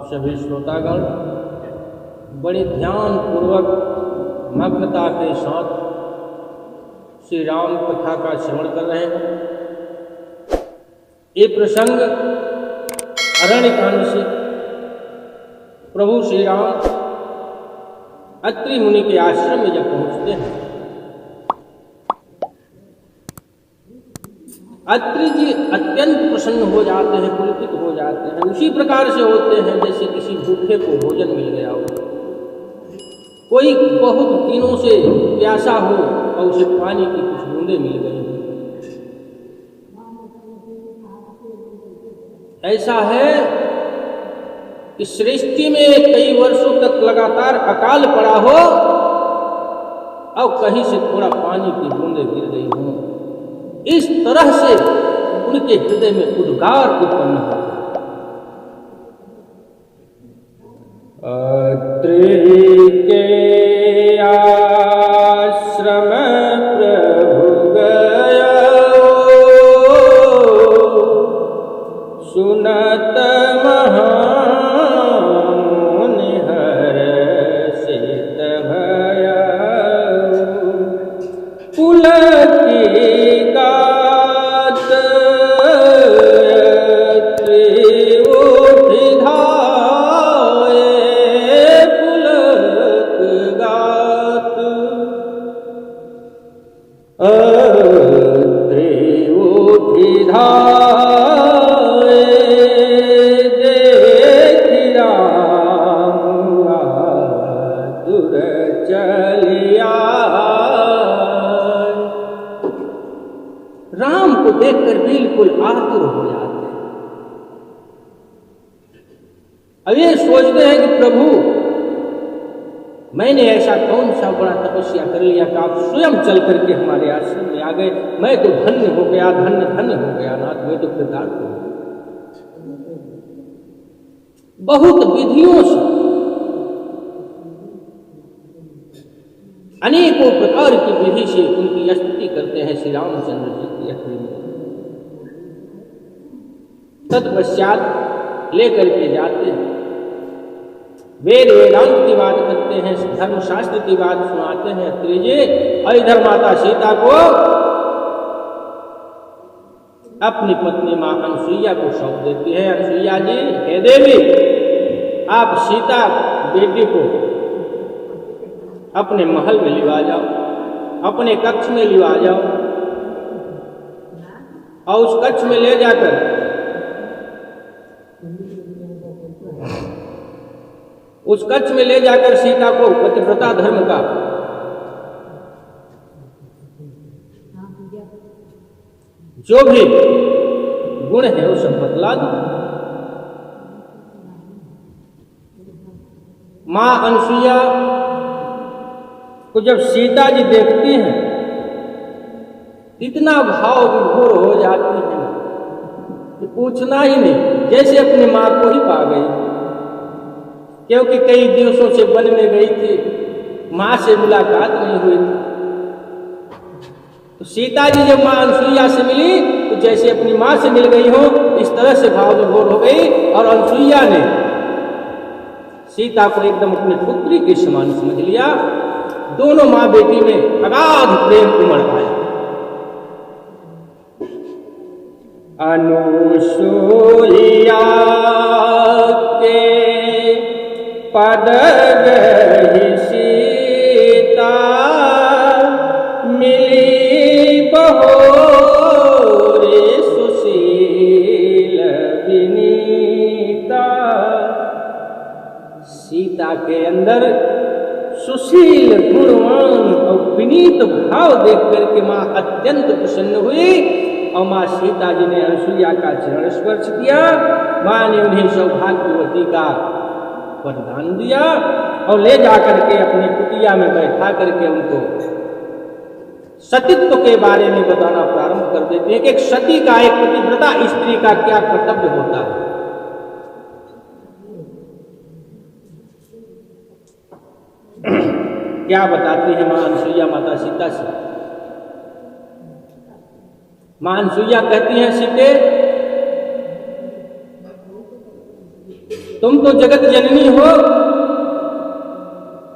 सभी श्रोतागण बड़े ध्यान पूर्वक मग्नता के साथ श्री राम कथा का श्रवण कर रहे हैं। ये प्रसंग अरण्य कांड से प्रभु श्री राम अत्रि मुनि के आश्रम में जब पहुंचते हैं, अत्रि जी अत्यंत प्रसन्न हो जाते हैं, पुलकित हो जाते हैं। उसी प्रकार से होते हैं जैसे किसी भूखे को भोजन मिल गया हो, कोई बहुत दिनों से प्यासा हो और उसे पानी की कुछ बूंदें मिल गई। ऐसा है कि सृष्टि में कई वर्षों तक लगातार अकाल पड़ा हो और कहीं से थोड़ा पानी की बूंदें गिर गई हों। इस तरह से उनके हृदय में उद्गार उत्पन्न हो। अत्रि के आश्रम प्रभु गयो, सुनत महामुनि हर्षित भयो। पुलकित राम को देखकर बिल्कुल आतुर हो जाते हैं। अब ये सोचते हैं कि प्रभु, मैंने ऐसा कौन सा बड़ा तपस्या कर लिया कि आप स्वयं चल करके हमारे आश्रम में आ गए। मैं तो धन्य हो गया, धन्य धन्य हो गया नाथ, मैं तो कृतार्थ हो गया। बहुत विधियों से, अनेकों प्रकार की विधि से उनकी स्तुति करते हैं श्री रामचंद्र जी की अत्रि में। तत्पश्चात लेकर के जाते हैं, वेद वेदांत की बात करते हैं, धर्मशास्त्र की बात सुनाते हैं। अत्रि जी और इधर माता सीता को अपनी पत्नी मां अनसुईया को सौंप देती है। अनसुईया जी, हे देवी, आप सीता बेटी को अपने महल में लिवा जाओ, अपने कक्ष में लिवा जाओ और उस कक्ष में ले जाकर सीता को पतिव्रता धर्म का जो भी गुण है वो सब बतला दो। मां अनसुईया को जब सीता जी देखती हैं, इतना भाव विभोर हो जाती है कि पूछना ही नहीं, जैसे अपनी मां को ही पा गई। क्योंकि कई दिवसों से वन में गई थी, मां से मुलाकात नहीं हुई थी। तो सीता जी जब मां अनसुईया से मिली तो जैसे अपनी मां से मिल गई हो, इस तरह से भाव विभोर हो गई। और अनसुईया ने सीता को एकदम अपनी पुत्री के समान समझ लिया। दोनों मां बेटी में अगाध प्रेम उमड़ आया। अनुसुईया के पद गई सीता, मिली बहोरी सुशील विनीता। सीता के अंदर सुशील, गुणवान और विनीत भाव देख करके मां अत्यंत प्रसन्न हुई और मां सीता जी ने अनसुईया का चरण स्पर्श किया। मां ने उन्हें सौभाग्यवती का वरदान दिया और ले जाकर के अपनी कुटिया में बैठा करके उनको सतीत्व के बारे में बताना प्रारंभ कर देते हैं कि एक सती का, एक पतिव्रता स्त्री का क्या कर्तव्य होता है। क्या बताती है मां अनसुईया माता सीता से। मां अनसुईया कहती हैं, सीते तुम तो जगत जननी हो,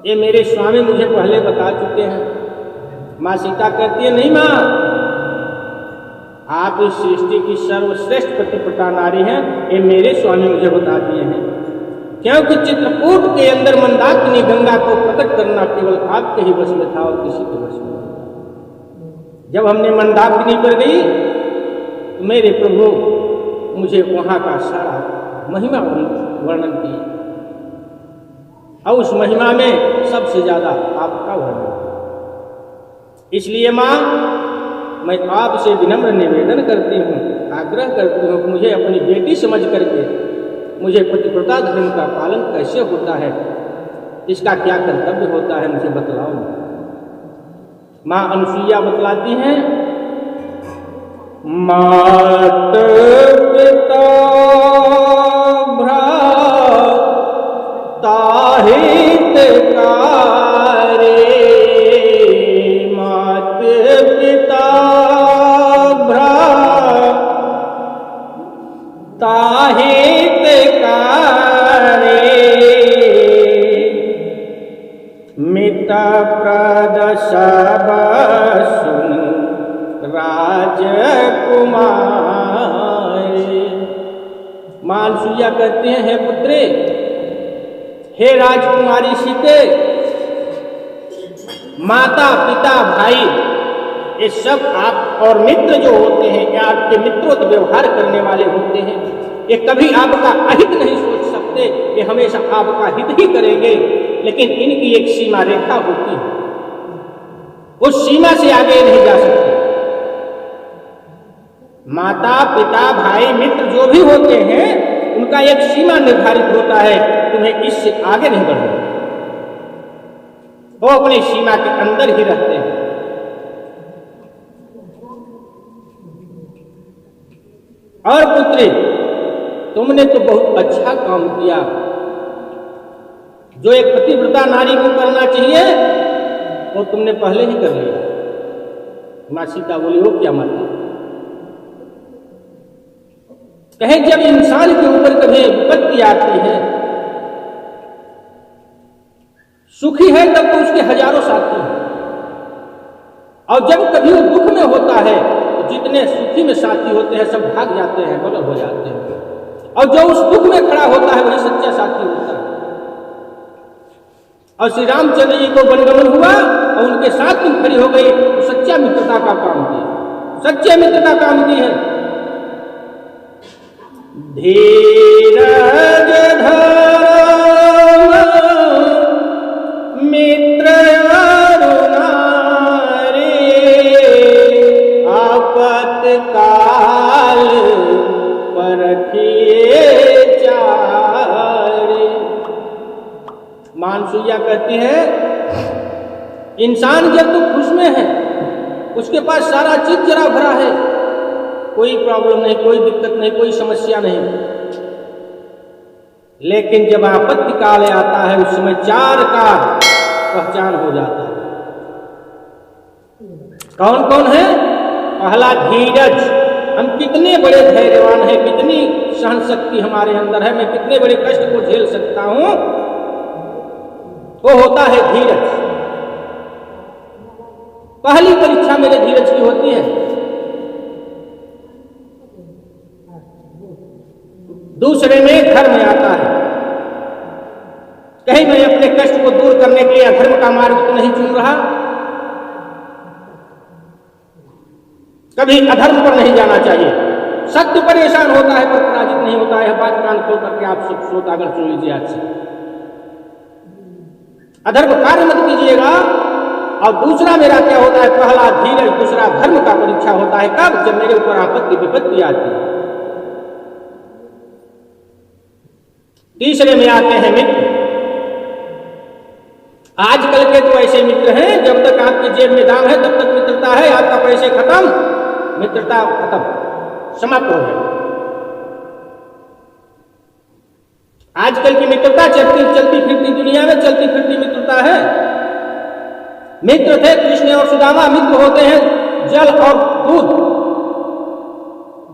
ये मेरे स्वामी मुझे पहले बता चुके हैं। माँ सीता कहती है, नहीं माँ, आप इस सृष्टि की सर्वश्रेष्ठ पतिव्रता नारी हैं, ये मेरे स्वामी मुझे बता दिए हैं। क्योंकि चित्रकूट के अंदर मंदाकिनी गंगा को प्रकट करना केवल आपके ही वश में था और किसी के वश में नहीं। जब हमने मंदाकिनी पर गई तो मेरे प्रभु मुझे वहां का सारा महिमा वर्णन किया, और उस महिमा में सबसे ज्यादा आपका वर्णन। इसलिए माँ, मैं आपसे विनम्र निवेदन करती हूँ, आग्रह करती हूँ कि मुझे अपनी बेटी समझ करके मुझे पतिव्रता धर्म का पालन कैसे होता है, इसका क्या कर्तव्य होता है, मुझे बतलाओ। माँ अनसुईया बतलाती हैं, मात पिता भ्राता हितकारी, मात पिता भ्राता हितकारी, मिता प्रद सब सुन राजकुमारी। मां अनसुईया कहते हैं, हे पुत्रे, हे राजकुमारी सीते, माता पिता भाई ये सब आप और मित्र जो होते हैं, ये आपके मित्रों व्यवहार करने वाले होते हैं, ये कभी आपका अहित नहीं सोच सकते, ये हमेशा आपका हित ही करेंगे। लेकिन इनकी एक सीमा रेखा होती है, उस सीमा से आगे नहीं जा सकते। माता पिता भाई मित्र जो भी होते हैं, उनका एक सीमा निर्धारित होता है, तुम्हें इससे आगे नहीं बढ़ना। वो अपनी सीमा के अंदर ही रहते हैं। और पुत्री, तुमने तो बहुत अच्छा काम किया। जो एक पतिव्रता नारी को करना चाहिए वो तुमने पहले ही कर लिया। माँ सीता बोली, हो क्या माता? कहे, जब इंसान के ऊपर कभी विपत्ति आती है, सुखी है तब तो उसके हजारों साथी हैं, और जब कभी वो दुख में होता है तो जितने सुखी में साथी होते हैं सब भाग जाते हैं, बदल हो जाते हैं, और जो उस दुख में खड़ा होता है वही सच्चा साथी होता है। और श्री रामचंद्र जी को वनगमन हुआ और उनके साथ तुम खड़ी हो गई, तो सच्चा मित्रता का काम किया, सच्चे मित्रता काम की है। धीरज धर्म मित्र अरुणारे, आपत्काल परखिए चारे। मां अनसुईया कहती है, इंसान जब तो खुश में है, उसके पास सारा चीज जरा भरा है, कोई प्रॉब्लम नहीं, कोई दिक्कत नहीं, कोई समस्या नहीं, लेकिन जब आपत्ति काल आता है उस समय चार का पहचान हो जाता है। कौन कौन है? पहला धीरज, हम कितने बड़े धैर्यवान हैं, कितनी सहन शक्ति हमारे अंदर है, मैं कितने बड़े कष्ट को झेल सकता हूं, वो होता है धीरज। पहली परीक्षा मेरे धीरज की होती है। दूसरे में धर्म आता है, कहीं मैं अपने कष्ट को दूर करने के लिए अधर्म का मार्ग तो नहीं चुन रहा, कभी अधर्म पर नहीं जाना चाहिए। सत्य परेशान होता है पर पराजित नहीं होता है। बात कान खोल करके आप सब श्रोतागण सुन लीजिए आज से। अधर्म कार्य मत कीजिएगा। और दूसरा मेरा क्या होता है? पहला धीरज, दूसरा धर्म का परीक्षा होता है। कब? जब मेरे ऊपर आपत्ति विपत्ति आती है। तीसरे में आते हैं मित्र। आजकल के तो ऐसे मित्र हैं, जब तक आपकी जेब में दाम है तब तक मित्रता है, आपका पैसे खत्म, मित्रता खत्म, समाप्त हो गया। आजकल की मित्रता चलती फिरती दुनिया में चलती फिरती मित्रता है। मित्र थे कृष्ण और सुदामा, मित्र होते हैं जल और दूध।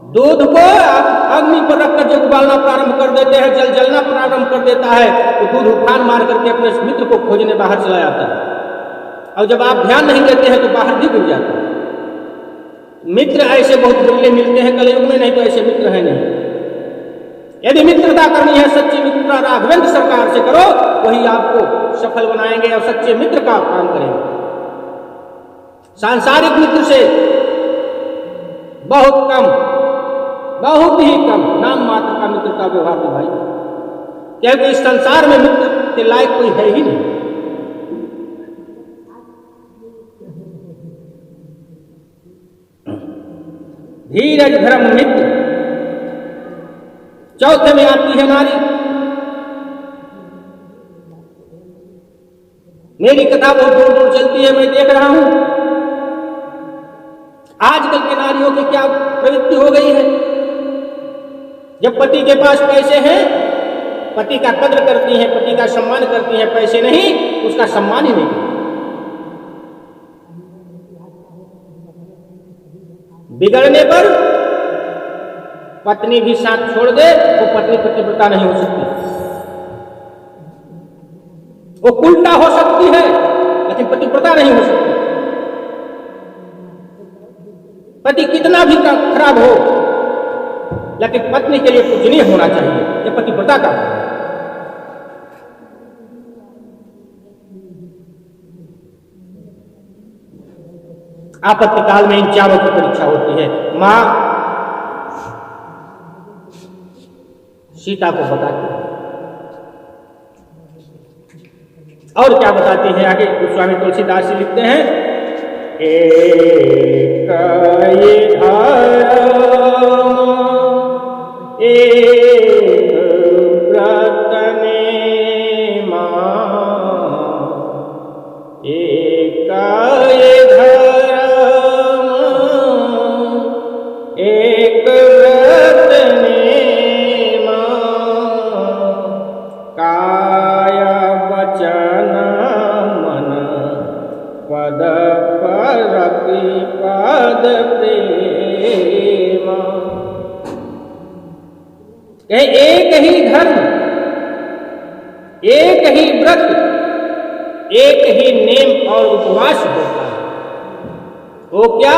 दूध को आप अग्नि पर रखकर जब उबालना प्रारंभ कर देते हैं, जल जलना प्रारंभ कर देता है, तो दूध उफान मार करके अपने मित्र को खोजने बाहर चला जाता है। और जब आप ध्यान नहीं देते हैं तो बाहर भी गिर जाता है। मित्र ऐसे बहुत बिरले मिलते हैं कलयुग में, नहीं तो ऐसे मित्र हैं नहीं। यदि मित्रता करनी है, सच्ची मित्रता राघवेंद्र सरकार से करो, वही आपको सफल बनाएंगे और सच्चे मित्र का काम करेंगे। सांसारिक मित्र से बहुत कम, बहुत ही कम नाम मात्र का मित्र का व्यवहार निभाइए, क्योंकि इस संसार में मित्र के लायक कोई है ही नहीं। धीरज धर्म मित्र। चौथे में आती है नारी। मेरी कथा बहुत दूर दूर चलती है, मैं देख रहा हूं आजकल की नारियों की क्या प्रवृत्ति हो गई है। जब पति के पास पैसे हैं, पति का कद्र करती हैं, पति का सम्मान करती हैं, पैसे नहीं उसका सम्मान ही नहीं करती। बिगड़ने पर पत्नी भी साथ छोड़ दे, वो पत्नी पतिव्रता नहीं हो सकती। वो उल्टा हो सकती है लेकिन पतिव्रता नहीं हो सकती। पति कितना भी खराब हो लेकिन पत्नी के लिए पूजनीय होना चाहिए, ये पतिव्रता का है। आपत्ति काल में इन चारों की परीक्षा होती है। मां सीता को बताती है और क्या बताती है आगे गोस्वामी तुलसीदास जी लिखते हैं, एक एक व्रत ने मां, एक एक व्रत ने मां, काया वचन मन पद प्रतिपद प्रेम। एक ही धर्म, एक ही व्रत, एक ही नेम और उपवास होता है। वो क्या?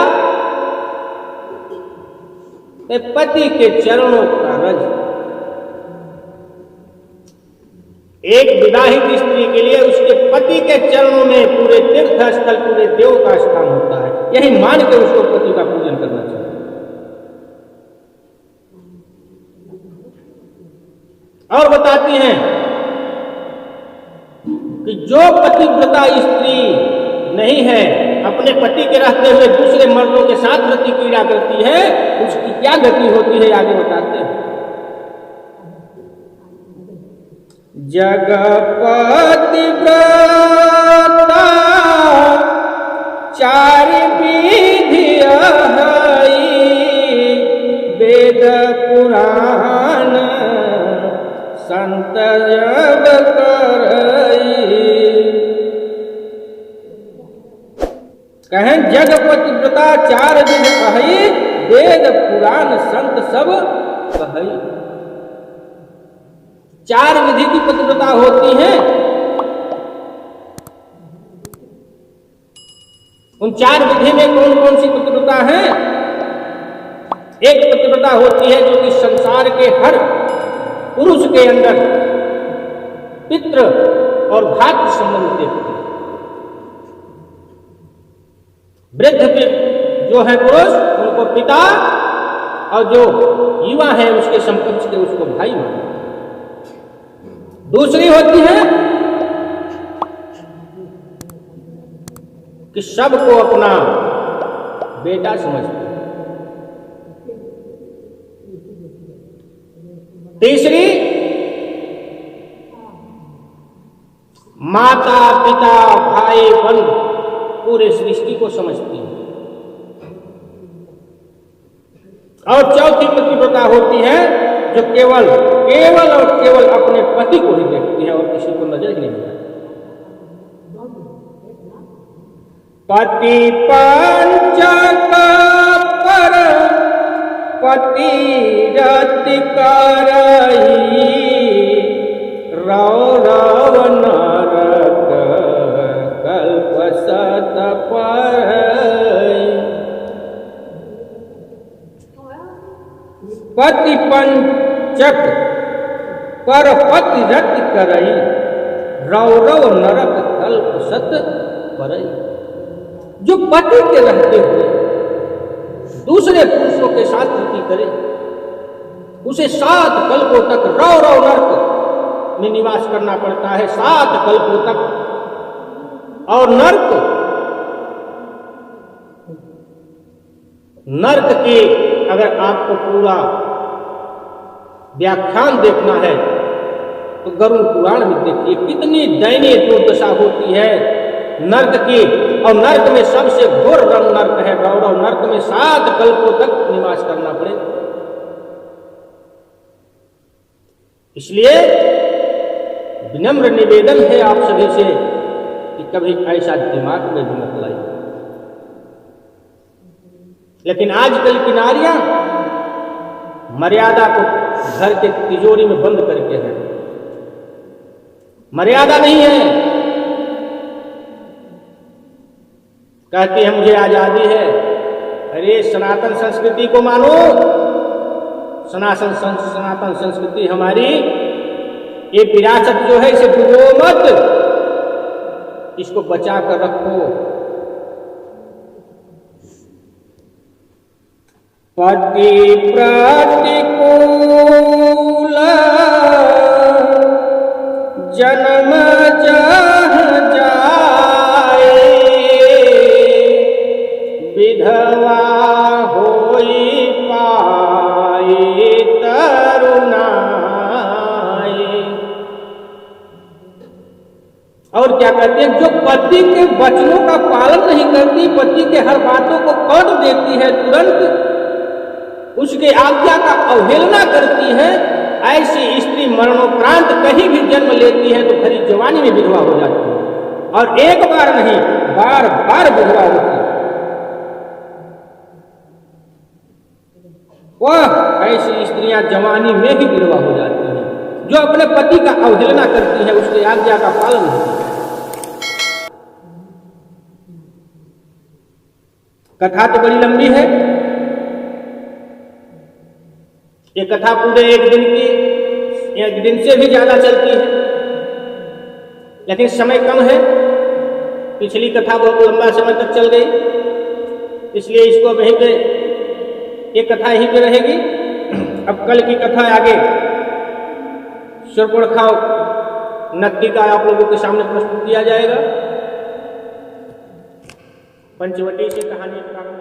पति के चरणों का रज। एक विवाहित स्त्री के लिए उसके पति के चरणों में पूरे तीर्थ स्थल, पूरे देव का स्थान होता है। यही मान के उसको पति का पूजन करना चाहिए। और बताती हैं कि जो पतिव्रता स्त्री नहीं है, अपने पति के रहते हुए दूसरे मर्दों के साथ रति क्रीड़ा करती है, उसकी क्या गति होती है आगे बताते हैं। जगपति व्रता चार विधि वेद पुराण संत जब करई। कहें जगपति व्रता चार विधि कहई, वेद पुराण संत सब कहई। चार विधि की पतिव्रता होती है। उन चार विधि में कौन कौन सी पतिव्रता है? एक पतिव्रता होती है जो कि संसार के हर पुरुष के अंदर पितृ और भातृ संबंध देखते हैं। वृद्ध जो है पुरुष उनको पिता, और जो युवा है उसके समकक्ष के उसको भाई माने। दूसरी होती है कि सबको अपना बेटा समझते हैं। तीसरी माता पिता भाई बंधु पूरे सृष्टि को समझती है। और चौथी पतिव्रता होती है जो केवल केवल और केवल अपने पति को ही देखती है और किसी को नजर ही नहीं आता। पति पंच का पर पति रति करही रौ रव नरक कल्प सत परई। पति पंचक पर पति रति करई रौ रव नरक कल्प सत परई। जो पति के रहते हुए दूसरे पुरुषों के साथ प्रीति करे उसे 7 कल्पों तक रौ रौ नरक में निवास करना पड़ता है, 7 कल्पों तक। और नर्क के अगर आपको पूरा व्याख्यान देखना है तो गरुड़ पुराण में देखिए कितनी दयनीय दुर्दशा होती है नर्क की। और नर्क में सबसे घोर रंग नर्क है रौरव नर्क में 7 कल्पों तक निवास करना पड़े। इसलिए विनम्र निवेदन है आप सभी से कि कभी ऐसा दिमाग में भी मत लाइए। लेकिन आजकल की नारियां मर्यादा को घर के तिजोरी में बंद करके हैं। मर्यादा नहीं है, कहती है मुझे आजादी है। अरे सनातन संस्कृति को मानो, सनातन संस्कृति हमारी, ये विरासत जो है इसे डुबो मत, इसको बचा कर रखो। पति प्रतिकूल जन्म जहाँ जाए विधवा होई पाए तरुणाए। और क्या कहते हैं, जो पति के वचनों का पालन नहीं करती, पति के हर बातों को काट देती है, तुरंत उसके आज्ञा का अवहेलना करती है, ऐसी स्त्री मरणोपरांत कहीं भी जन्म लेती है तो खरी जवानी में विधवा हो जाती है। और एक बार नहीं, बार बार विधवा होती है। वह ऐसी स्त्रियां जवानी में ही विधवा हो जाती हैं जो अपने पति का अवहेलना करती है, उसके आज्ञा का पालन नहीं करती। कथा तो बड़ी लंबी है, ये कथा पूरे एक दिन से भी ज्यादा चलती है, लेकिन समय कम है। पिछली कथा बहुत लंबा समय तक चल गई, इसलिए इसको वहीं पे, ये कथा यहीं पे रहेगी। अब कल की कथा आगे शूर्पणखा नक्की का आप लोगों के सामने प्रस्तुत किया जाएगा। पंचवटी से कहानी प्रारंभ